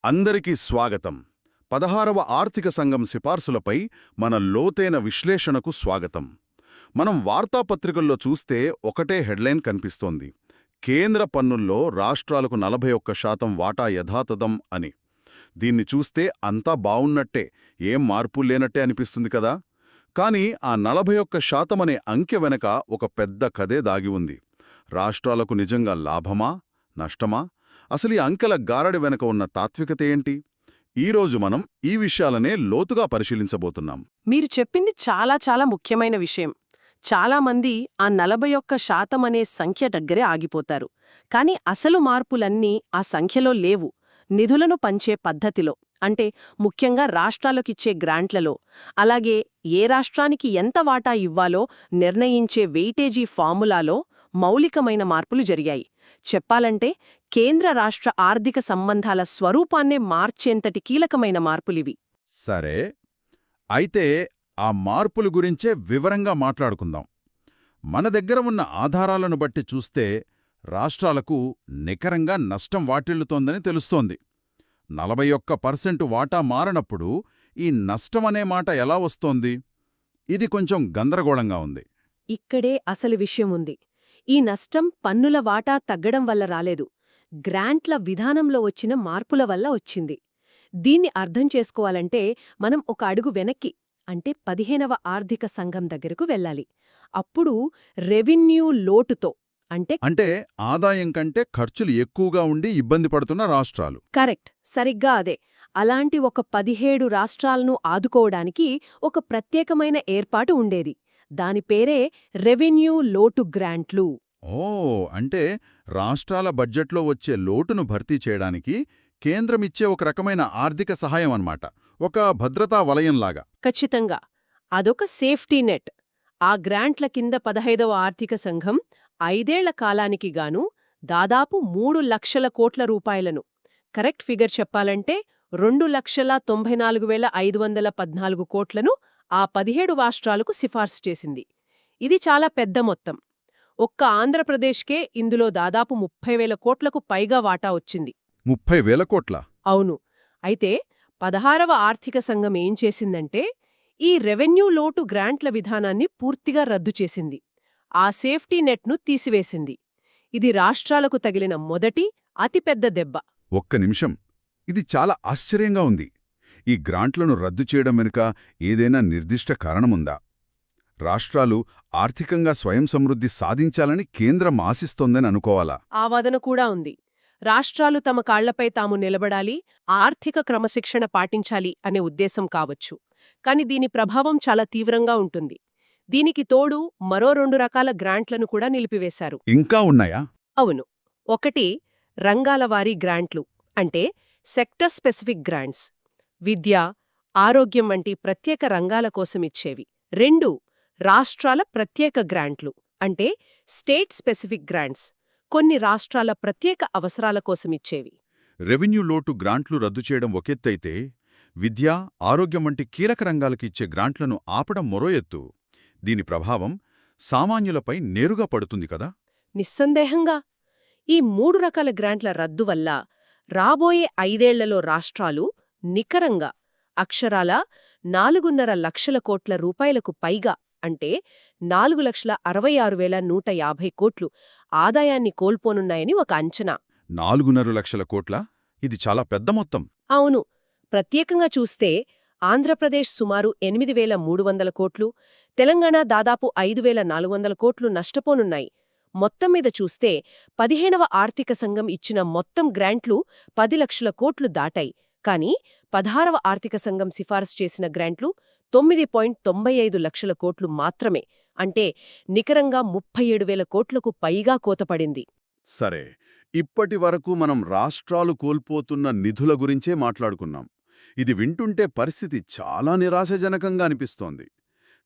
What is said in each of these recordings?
అందరికీ స్వాగతం. 16వ ఆర్థిక సంఘం సిఫార్సులపై మన లోతైన విశ్లేషణకు స్వాగతం. మనం వార్తాపత్రికల్లో చూస్తే ఒకటే హెడ్లైన్ కనిపిస్తోంది: కేంద్ర పన్నుల్లో రాష్ట్రాలకు 41% వాటా యథాతథం అని. దీన్ని చూస్తే అంతా బావున్నట్టే, ఏం మార్పు లేనట్టే అనిపిస్తుంది కదా. కానీ ఆ 41% అనే అంకె వెనక ఒక పెద్ద కథే దాగి ఉంది. రాష్ట్రాలకు నిజంగా లాభమా, నష్టమా? అసలు ఈ అంకెల గారడి వెనక ఉన్న తాత్వికత ఏంటి? ఈరోజు మనం ఈ విషయాలనే లోతుగా పరిశీలించబోతున్నాం. మీరు చెప్పింది చాలా ముఖ్యమైన విషయం. చాలామంది ఆ 41% అనే సంఖ్య దగ్గరే ఆగిపోతారు. కానీ అసలు మార్పులన్నీ ఆ సంఖ్యలో లేవు. నిధులను పంచే పద్ధతిలో, అంటే ముఖ్యంగా రాష్ట్రాలకిచ్చే గ్రాంట్లలో, అలాగే ఏ రాష్ట్రానికి ఎంత వాటా ఇవ్వాలో నిర్ణయించే వెయిటేజీ ఫార్ములాలో మౌలికమైన మార్పులు జరిగాయి. చెప్పాలంటే కేంద్ర రాష్ట్ర ఆర్థిక సంబంధాల స్వరూపాన్నే మార్చేంతటి కీలకమైన మార్పులివి. సరే, అయితే ఆ మార్పుల గురించే వివరంగా మాట్లాడుకుందాం. మన దగ్గర ఉన్న ఆధారాలను బట్టి చూస్తే రాష్ట్రాలకు నికరంగా నష్టం వాటిల్లుతోందని తెలుస్తోంది. 41% వాటా మారనప్పుడు ఈ నష్టమనే మాట ఎలా వస్తోంది? ఇది కొంచెం గందరగోళంగా ఉంది. ఇక్కడే అసలు విషయం ఉంది. ఈ నష్టం పన్నుల వాటా తగ్గడం వల్ల రాలేదు, గ్రాంట్ల విధానంలో వచ్చిన మార్పుల వల్ల వచ్చింది. దీన్ని అర్థం చేసుకోవాలంటే మనం ఒక అడుగు వెనక్కి, అంటే 15వ ఆర్థిక సంఘం దగ్గరకు వెళ్ళాలి. అప్పుడు రెవెన్యూ లోటుతో, అంటే ఆదాయం కంటే ఖర్చులు ఎక్కువగా ఉండి ఇబ్బంది పడుతున్న రాష్ట్రాలు. కరెక్ట్, సరిగ్గా అదే. అలాంటి ఒక 17 రాష్ట్రాలను ఆదుకోవడానికి ఒక ప్రత్యేకమైన ఏర్పాటు ఉండేది. దాని పేరే రెవెన్యూ లోటు గ్రాంట్లు. అంటే రాష్ట్రాల బడ్జెట్లో వచ్చే లోటును భర్తీ చేయడానికి కేంద్రమిచ్చే ఒక రకమైన ఆర్థిక సహాయం అన్నమాట, ఒక భద్రతా వలయంలాగా. ఖచ్చితంగా, అదొక సేఫ్టీ నెట్. ఆ గ్రాంట్ల కింద 15వ ఆర్థిక సంఘం 5 ఏళ్ల కాలానికి గాను దాదాపు 3 లక్షల కోట్ల రూపాయలను, కరెక్ట్ ఫిగర్ చెప్పాలంటే 2,94,514 కోట్లను ఆ 17 రాష్ట్రాలకు సిఫార్సు చేసింది. ఇది చాలా పెద్ద మొత్తం. ఒక్క ఆంధ్రప్రదేశ్కే ఇందులో దాదాపు 30,000 కోట్లకు పైగా వాటా వచ్చింది. 30,000 కోట్ల? అవును. అయితే 16వ ఆర్థిక సంఘం ఏం చేసిందంటే ఈ రెవెన్యూ లోటు గ్రాంట్ల విధానాన్ని పూర్తిగా రద్దు చేసింది. ఆ సేఫ్టీ నెట్ను తీసివేసింది. ఇది రాష్ట్రాలకు తగిలిన మొదటి అతిపెద్ద దెబ్బ. ఒక్క నిమిషం, ఇది చాలా ఆశ్చర్యంగా ఉంది. ఈ గ్రాంట్లను రద్దు చేయడం వెనుక ఏదైనా నిర్దిష్ట కారణముందా? రాష్ట్రాలు ఆర్థికంగా స్వయం సమృద్ధి సాధించాలని కేంద్రం ఆశిస్తోందని అనుకోవాలా? ఆ వాదన కూడా ఉంది. రాష్ట్రాలు తమ కాళ్లపై తాము నిలబడాలి, ఆర్థిక క్రమశిక్షణ పాటించాలి అనే ఉద్దేశం కావచ్చు. కాని దీని ప్రభావం చాలా తీవ్రంగా ఉంటుంది. దీనికి తోడు మరో 2 రకాల గ్రాంట్లను కూడా నిలిపివేశారు. ఇంకా ఉన్నాయా? అవును. ఒకటి రంగాలవారీ గ్రాంట్లు, అంటే సెక్టర్ స్పెసిఫిక్ గ్రాంట్స్. విద్య, ఆరోగ్యం వంటి ప్రత్యేక రంగాల కోసమిచ్చేవి. 2 రాష్ట్రాల ప్రత్యేక గ్రాంట్లు, అంటే స్టేట్ స్పెసిఫిక్ గ్రాంట్స్, కొన్ని రాష్ట్రాల ప్రత్యేక అవసరాల కోసమిచ్చేవి. రెవెన్యూ లోటు గ్రాంట్లు రద్దు చేయడం ఒకెత్తైతే, విద్య, ఆరోగ్యం వంటి కీలక రంగాలకు ఇచ్చే గ్రాంట్లను ఆపడం మరో ఎత్తు. దీని ప్రభావం సామాన్యులపై నేరుగా పడుతుంది కదా? నిస్సందేహంగా. ఈ 3 రకాల గ్రాంట్ల రద్దు వల్ల రాబోయే 5 ఏళ్లలో రాష్ట్రాలు నికరంగా అక్షరాల 4.5 లక్షల కోట్ల రూపాయలకు పైగా, అంటే 4,66,150 కోట్లు ఆదాయాన్ని కోల్పోనున్నాయని ఒక అంచనా. 4.5 లక్షల కోట్ల? ఇది చాలా పెద్ద మొత్తం. అవును. ప్రత్యేకంగా చూస్తే ఆంధ్రప్రదేశ్ సుమారు 8,300 కోట్లు, తెలంగాణ దాదాపు 5,400 కోట్లు నష్టపోనున్నాయి. మొత్తం మీద చూస్తే 15వ ఆర్థిక సంఘం ఇచ్చిన మొత్తం గ్రాంట్లు 10 లక్షల కోట్లు దాటాయి. కానీ 16వ ఆర్థిక సంఘం సిఫారసు చేసిన గ్రాంట్లు 9.95 లక్షల కోట్లు మాత్రమే, అంటే నికరంగా 37,000 కోట్లకు పైగా కోతపడింది. సరే, ఇప్పటి వరకు మనం రాష్ట్రాలు కోల్పోతున్న నిధుల గురించే మాట్లాడుకున్నాం. ఇది వింటుంటే పరిస్థితి చాలా నిరాశజనకంగా అనిపిస్తోంది.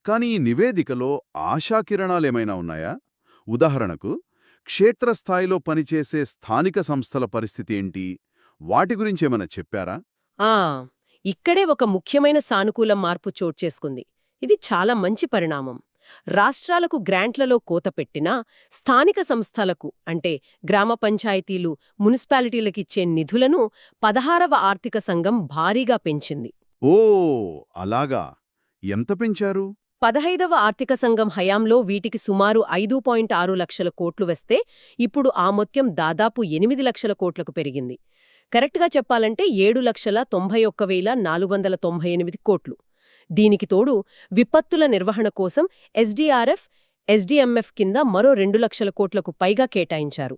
కానీ ఈ నివేదికలో ఆశాకిరణాలేమైనా ఉన్నాయా? ఉదాహరణకు, క్షేత్రస్థాయిలో పనిచేసే స్థానిక సంస్థల పరిస్థితి ఏంటి? వాటి గురించేమైనా చెప్పారా? ఇక్కడే ఒక ముఖ్యమైన సానుకూల మార్పు చోటుచేసుకుంది. ఇది చాలా మంచి పరిణామం. రాష్ట్రాలకు గ్రాంట్లలో కోత పెట్టినా స్థానిక సంస్థలకు అంటే గ్రామ పంచాయతీలు, మున్సిపాలిటీలకిచ్చే నిధులను 16వ ఆర్థిక సంఘం భారీగా పెంచింది. ఓ అలాగా. ఎంత పెంచారు? 15వ ఆర్థిక సంఘం హయాంలో వీటికి సుమారు 5.6 లక్షల కోట్లు వస్తే ఇప్పుడు ఆ మొత్తం దాదాపు 8 లక్షల కోట్లకు పెరిగింది. కరెక్ట్గా చెప్పాలంటే 7,91,498 కోట్లు. దీనికి తోడు విపత్తుల నిర్వహణ కోసం ఎస్డీఆర్ఎఫ్, ఎస్డీఎంఎఫ్ కింద మరో 2 లక్షల కోట్లకు పైగా కేటాయించారు.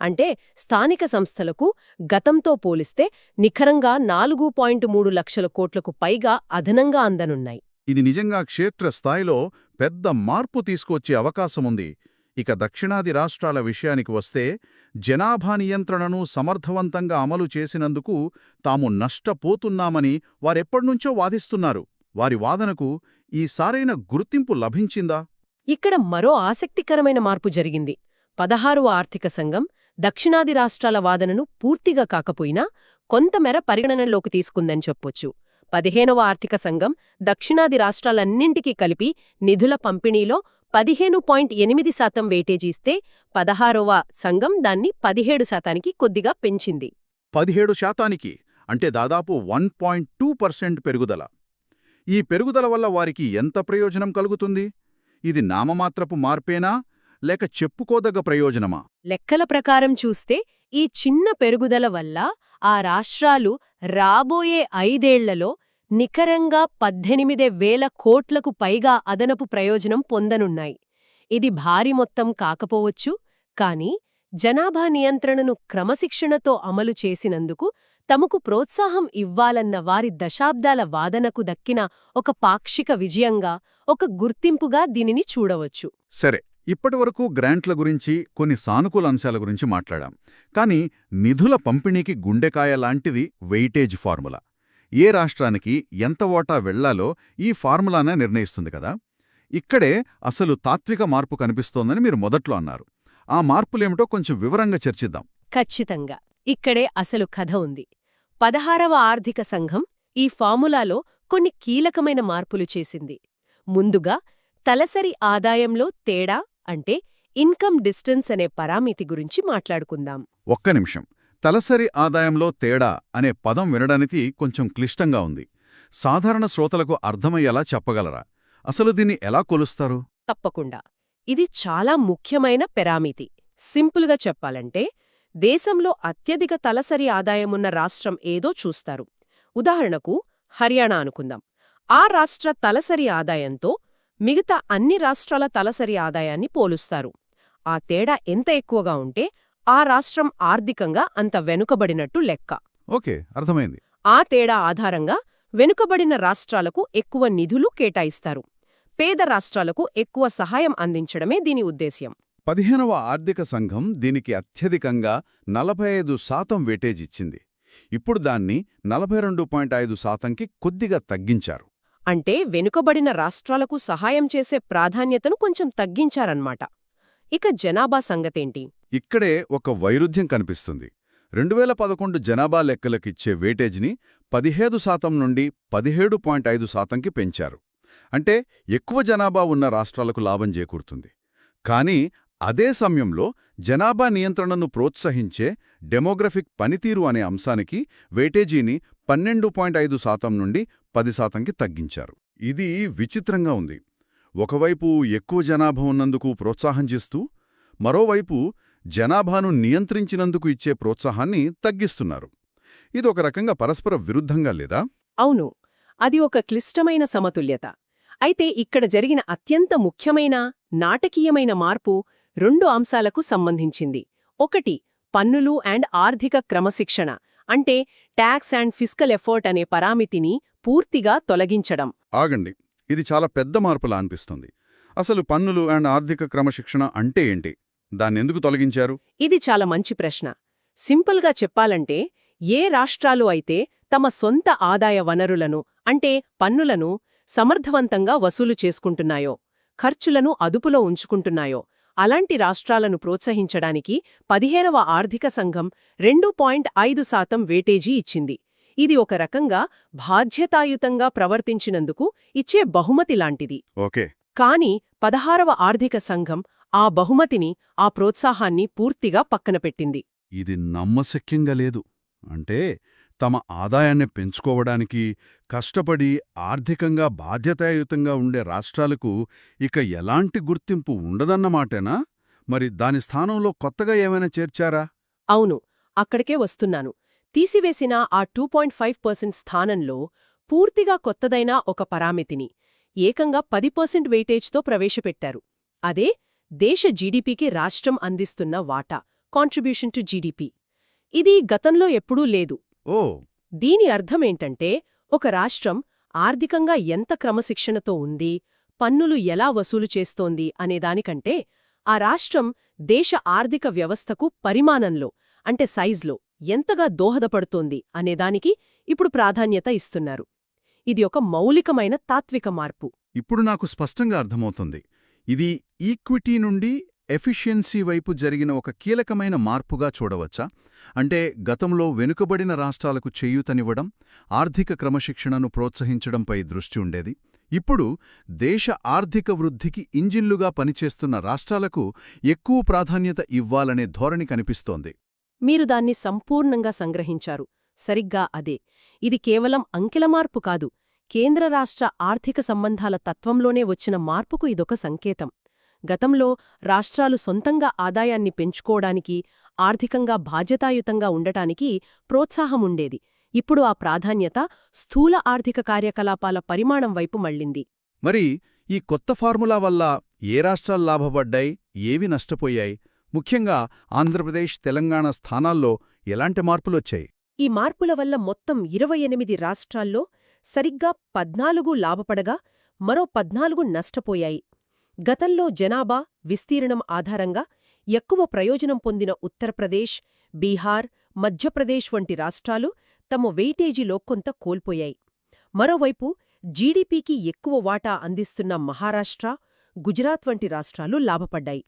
అంటే స్థానిక సంస్థలకు గతంతో పోలిస్తే నిఖరంగా 4.3 లక్షల కోట్లకు పైగా అదనంగా అందనున్నాయి. ఇది నిజంగా క్షేత్రస్థాయిలో పెద్ద మార్పు తీసుకొచ్చే అవకాశముంది. ఇక దక్షిణాది రాష్ట్రాల విషయానికి వస్తే జనాభా నియంత్రణను సమర్థవంతంగా అమలు చేసినందుకు తాము నష్టపోతున్నామని వారెప్పటినుంచో వాదిస్తున్నారు. వారి వాదనకు ఈ సారైన గుర్తింపు లభించిందా? ఇక్కడ మరో ఆసక్తికరమైన మార్పు జరిగింది. 16వ ఆర్థిక సంఘం దక్షిణాది రాష్ట్రాల వాదనను పూర్తిగా కాకపోయినా కొంతమేర పరిగణనలోకి తీసుకుందని చెప్పొచ్చు. 15వ ఆర్థిక సంఘం దక్షిణాది రాష్ట్రాలన్నింటికీ కలిపి నిధుల పంపిణీలో 15.8% వెయిటేజీ ఇస్తే 16వ సంఘం దాన్ని 17% కొద్దిగా పెంచింది. 17% అంటే దాదాపు 1.2% పెరుగుదల. ఈ పెరుగుదల వల్ల వారికి ఎంత ప్రయోజనం కలుగుతుంది? ఇది నామమాత్రపు మార్పేనా లేక చెప్పుకోదగ్గ ప్రయోజనమా? లెక్కల ప్రకారం చూస్తే ఈ చిన్న పెరుగుదల వల్ల ఆ రాష్ట్రాలు రాబోయే 5 ఏళ్లలో నికరంగా 18,000 కోట్లకు పైగా అదనపు ప్రయోజనం పొందనున్నాయి. ఇది భారీ మొత్తం కాకపోవచ్చు, కానీ జనాభా నియంత్రణను క్రమశిక్షణతో అమలు చేసినందుకు తమకు ప్రోత్సాహం ఇవ్వాలన్న వారి దశాబ్దాల వాదనకు దక్కిన ఒక పాక్షిక విజయంగా, ఒక గుర్తింపుగా దీనిని చూడవచ్చు. సరే, ఇప్పటివరకు గ్రాంట్ల గురించి, కొన్ని సానుకూల అంశాల గురించి మాట్లాడాం. కానీ నిధుల పంపిణీకి గుండెకాయ లాంటిది వెయిటేజ్ ఫార్ములా. ఏ రాష్ట్రానికి ఎంత ఓటా వెళ్లాలో ఈ ఫార్ములానే నిర్ణయిస్తుంది కదా. ఇక్కడే అసలు తాత్విక మార్పు కనిపిస్తోందని మీరు మొదట్లో అన్నారు. ఆ మార్పులేమిటో కొంచెం వివరంగా చర్చిద్దాం. ఖచ్చితంగా. ఇక్కడే అసలు కథ ఉంది. 16వ ఆర్థిక సంఘం ఈ ఫార్ములాలో కొన్ని కీలకమైన మార్పులు చేసింది. ముందుగా తలసరి ఆదాయంలో తేడా అంటే ఇన్కమ్ డిస్టెన్స్ అనే పరామితి గురించి మాట్లాడుకుందాం. ఒక్క నిమిషం. తలసరి ఆదాయంలో తేడా అనే పదం వినడానికి కొంచెం క్లిష్టంగా ఉంది. సాధారణ శ్రోతలకు అర్థమయ్యేలా చెప్పగలరా? అసలు దీన్ని ఎలా కొలుస్తారు? తప్పకుండా. ఇది చాలా ముఖ్యమైన పెరామితి. సింపుల్గా చెప్పాలంటే దేశంలో అత్యధిక తలసరి ఆదాయమున్న రాష్ట్రం ఏదో చూస్తారు. ఉదాహరణకు హర్యానా అనుకుందాం. ఆ రాష్ట్ర తలసరి ఆదాయంతో మిగతా అన్ని రాష్ట్రాల తలసరి ఆదాయాన్ని పోలుస్తారు. ఆ తేడా ఎంత ఎక్కువగా ఉంటే ఆ రాష్ట్రం ఆర్థికంగా అంత వెనుకబడినట్టు లెక్క. ఓకే, అర్థమైంది. ఆ తేడా ఆధారంగా వెనుకబడిన రాష్ట్రాలకు ఎక్కువ నిధులు కేటాయిస్తారు. పేద రాష్ట్రాలకు ఎక్కువ సహాయం అందించడమే దీని ఉద్దేశ్యం. 15వ ఆర్థిక సంఘం దీనికి అత్యధికంగా 45% వెయిటేజ్ ఇచ్చింది. ఇప్పుడు దాన్ని 42.5%కి కొద్దిగా తగ్గించారు. అంటే వెనుకబడిన రాష్ట్రాలకు సహాయం చేసే ప్రాధాన్యతను కొంచెం తగ్గించారన్నమాట. ఇక జనాభా సంగతేంటి? ఇక్కడే ఒక వైరుధ్యం కనిపిస్తుంది. 2011 జనాభా లెక్కలకిచ్చే వెయిటేజ్ని 15% నుండి 17.5%కి పెంచారు. అంటే ఎక్కువ జనాభా ఉన్న రాష్ట్రాలకు లాభం చేకూరుతుంది. కానీ అదే సమయంలో జనాభా నియంత్రణను ప్రోత్సహించే డెమోగ్రఫిక్ పనితీరు అనే అంశానికి వెయిటేజీని 12.5% నుండి 10%కి తగ్గించారు. ఇది విచిత్రంగా ఉంది. ఒకవైపు ఎక్కువ జనాభా ఉన్నందుకు ప్రోత్సాహం చేస్తూ, మరోవైపు జనాభాను నియంత్రించినందుకు ఇచ్చే ప్రోత్సాహాన్ని తగ్గిస్తున్నారు. ఇదొక రకంగా పరస్పర విరుద్ధంగా లేదా? అవును, అది ఒక క్లిష్టమైన సమతుల్యత. అయితే ఇక్కడ జరిగిన అత్యంత ముఖ్యమైన, నాటకీయమైన మార్పు 2 అంశాలకు సంబంధించింది. ఒకటి, పన్నులు అండ్ ఆర్థిక క్రమశిక్షణ, అంటే ట్యాక్స్ అండ్ ఫిస్కల్ ఎఫర్ట్ అనే పరామితిని పూర్తిగా తొలగించడం. ఆగండి, ఇది చాలా పెద్ద మార్పులా అనిపిస్తుంది. అసలు పన్నులు అండ్ ఆర్థిక క్రమశిక్షణ అంటే ఏంటి? దాన్నెందుకు తొలగించారు? ఇది చాలా మంచి ప్రశ్న. సింపుల్గా చెప్పాలంటే ఏ రాష్ట్రాలు అయితే తమ సొంత ఆదాయ వనరులను అంటే పన్నులను సమర్థవంతంగా వసూలు చేసుకుంటున్నాయో, ఖర్చులను అదుపులో ఉంచుకుంటున్నాయో అలాంటి రాష్ట్రాలను ప్రోత్సహించడానికి 15వ ఆర్థిక సంఘం 2.5% వెయిటేజీ ఇచ్చింది. ఇది ఒక రకంగా బాధ్యతాయుతంగా ప్రవర్తించినందుకు ఇచ్చే బహుమతి లాంటిది. ఓకే, కాని 16వ ఆర్థిక సంఘం ఆ బహుమతిని, ఆ ప్రోత్సాహాన్ని పూర్తిగా పక్కనపెట్టింది. ఇది నమ్మశక్యంగా లేదు. అంటే తమ ఆదాయాన్ని పెంచుకోవడానికి కష్టపడి ఆర్థికంగా బాధ్యతాయుతంగా ఉండే రాష్ట్రాలకు ఇక ఎలాంటి గుర్తింపు ఉండదన్నమాటేనా? మరి దాని స్థానంలో కొత్తగా ఏమైనా చేర్చారా? అవును, అక్కడికే వస్తున్నాను. తీసివేసిన ఆ 2.5% స్థానంలో పూర్తిగా కొత్తదైన ఒక పరామితిని, ఏకంగా 10% వెయిటేజ్తో ప్రవేశపెట్టారు. అదే దేశ జీడీపీకి రాష్ట్రం అందిస్తున్న వాటా, కాంట్రిబ్యూషన్ టు జీడీపీ. ఇది గతంలో ఎప్పుడూ లేదు. ఓ, దీని అర్థమేంటంటే, ఒక రాష్ట్రం ఆర్థికంగా ఎంత క్రమశిక్షణతో ఉంది, పన్నులు ఎలా వసూలు చేస్తోంది అనేదానికంటే, ఆ రాష్ట్రం దేశ ఆర్థిక వ్యవస్థకు పరిమాణంలో, అంటే సైజ్లో ఎంతగా దోహదపడుతోంది అనేదానికి ఇప్పుడు ప్రాధాన్యత ఇస్తున్నారు. ఇది ఒక మౌలికమైన తాత్విక మార్పు. ఇప్పుడు నాకు స్పష్టంగా అర్థమవుతుంది. ఇది ఈక్విటీ నుండి ఎఫిషియన్సీ వైపు జరిగిన ఒక కీలకమైన మార్పుగా చూడవచ్చా? అంటే గతంలో వెనుకబడిన రాష్ట్రాలకు చేయూతనివ్వడం, ఆర్థిక క్రమశిక్షణను ప్రోత్సహించడంపై దృష్టి ఉండేది. ఇప్పుడు దేశ ఆర్థిక వృద్ధికి ఇంజిన్లుగా పనిచేస్తున్న రాష్ట్రాలకు ఎక్కువ ప్రాధాన్యత ఇవ్వాలనే ధోరణి కనిపిస్తోంది. మీరు దాన్ని సంపూర్ణంగా సంగ్రహించారు. సరిగ్గా అదే. ఇది కేవలం అంకెల మార్పు కాదు, కేంద్ర రాష్ట్ర ఆర్థిక సంబంధాల తత్వంలోనే వచ్చిన మార్పుకు ఇదొక సంకేతం. గతంలో రాష్ట్రాలు సొంతంగా ఆదాయాన్ని పెంచుకోవడానికి, ఆర్థికంగా బాధ్యతాయుతంగా ఉండటానికి ప్రోత్సాహముండేది. ఇప్పుడు ఆ ప్రాధాన్యత స్థూల ఆర్థిక కార్యకలాపాల పరిమాణం వైపు మళ్ళింది. మరి ఈ కొత్త ఫార్ములా వల్ల ఏ రాష్ట్రాలు లాభపడ్డాయి, ఏవి నష్టపోయాయి? ముఖ్యంగా ఆంధ్రప్రదేశ్, తెలంగాణ స్థానాల్లో ఎలాంటి మార్పులొచ్చాయి? ఈ మార్పుల వల్ల మొత్తం 28 రాష్ట్రాల్లో సరిగ్గా 14 లాభపడగా మరో 14 నష్టపోయాయి. గతంలో జనాభా, విస్తీర్ణం ఆధారంగా ఎక్కువ ప్రయోజనం పొందిన ఉత్తరప్రదేశ్, బీహార్, మధ్యప్రదేశ్ వంటి రాష్ట్రాలు తమ వెయిటేజీలో కొంత కోల్పోయాయి. మరోవైపు జీడీపీకి ఎక్కువ వాటా అందిస్తున్న మహారాష్ట్ర, గుజరాత్ వంటి రాష్ట్రాలు లాభపడ్డాయి.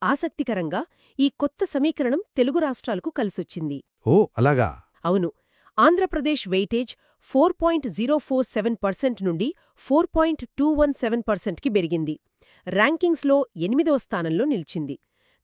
ఆసక్తికరంగా ఈ కొత్త సమీకరణం తెలుగు రాష్ట్రాలకు కలిసొచ్చింది. ఓ, అలాగా? అవును. ఆంధ్రప్రదేశ్ వెయిటేజ్ 4.047% నుండి 4.217%కి పెరిగింది. ర్యాంకింగ్స్లో 8వ స్థానంలో నిలిచింది.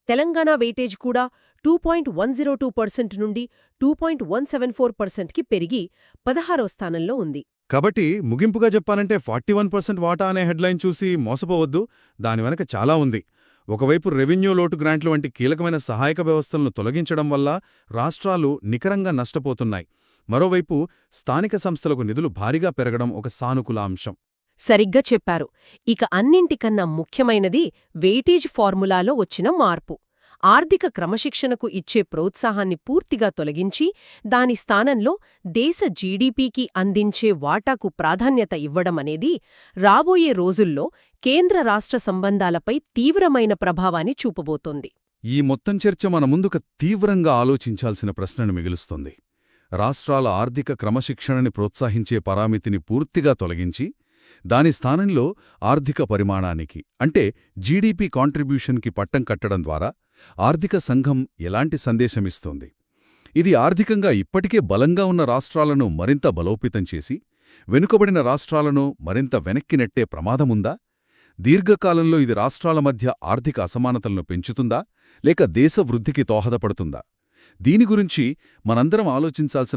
తెలంగాణ వెయిటేజ్ కూడా 2.102% నుండి 2.174%కి పెరిగి 16వ స్థానంలో ఉంది. కాబట్టి ముగింపుగా చెప్పాలంటే 41% వాటా అనే హెడ్లైన్ చూసి మోసపోవద్దు. దాని వెనక చాలా ఉంది. ఒకవైపు రెవెన్యూ లోటు గ్రాంట్లు వంటి కీలకమైన సహాయక వ్యవస్థలను తొలగించడం వల్ల రాష్ట్రాలు నికరంగా నష్టపోతున్నాయి. మరోవైపు స్థానిక సంస్థలకు నిధులు భారీగా పెరగడం ఒక సానుకూల అంశం. సరిగ్గా చెప్పారు. ఇక అన్నింటికన్నా ముఖ్యమైనది వెయిటేజ్ ఫార్ములాలో వచ్చిన మార్పు. ఆర్థిక క్రమశిక్షణకు ఇచ్చే ప్రోత్సాహాన్ని పూర్తిగా తొలగించి, దాని స్థానంలో దేశ జీడీపీకి అందించే వాటాకు ప్రాధాన్యత ఇవ్వడమనేది రాబోయే రోజుల్లో కేంద్ర రాష్ట్ర సంబంధాలపై తీవ్రమైన ప్రభావాన్ని చూపబోతోంది. ఈ మొత్తం చర్చ మన ముందుక తీవ్రంగా ఆలోచించాల్సిన ప్రశ్నను మిగులుస్తుంది. రాష్ట్రాల ఆర్థిక క్రమశిక్షణని ప్రోత్సహించే పరామితిని పూర్తిగా తొలగించి, దాని స్థానంలో ఆర్థిక పరిమాణానికి, అంటే జీడీపీ కాంట్రిబ్యూషన్కి పట్టం కట్టడం ద్వారా ఆర్థిక సంఘం ఎలాంటి సందేశమిస్తోంది? ఇది ఆర్థికంగా ఇప్పటికే బలంగా ఉన్న రాష్ట్రాలను మరింత బలోపేతం చేసి, వెనుకబడిన రాష్ట్రాలను మరింత వెనక్కి నెట్టే ప్రమాదముందా? దీర్ఘకాలంలో ఇది రాష్ట్రాల మధ్య ఆర్థిక అసమానతలను పెంచుతుందా, లేక దేశ వృద్ధికి దోహదపడుతుందా? దీని గురించి మనందరం ఆలోచించాల్సిన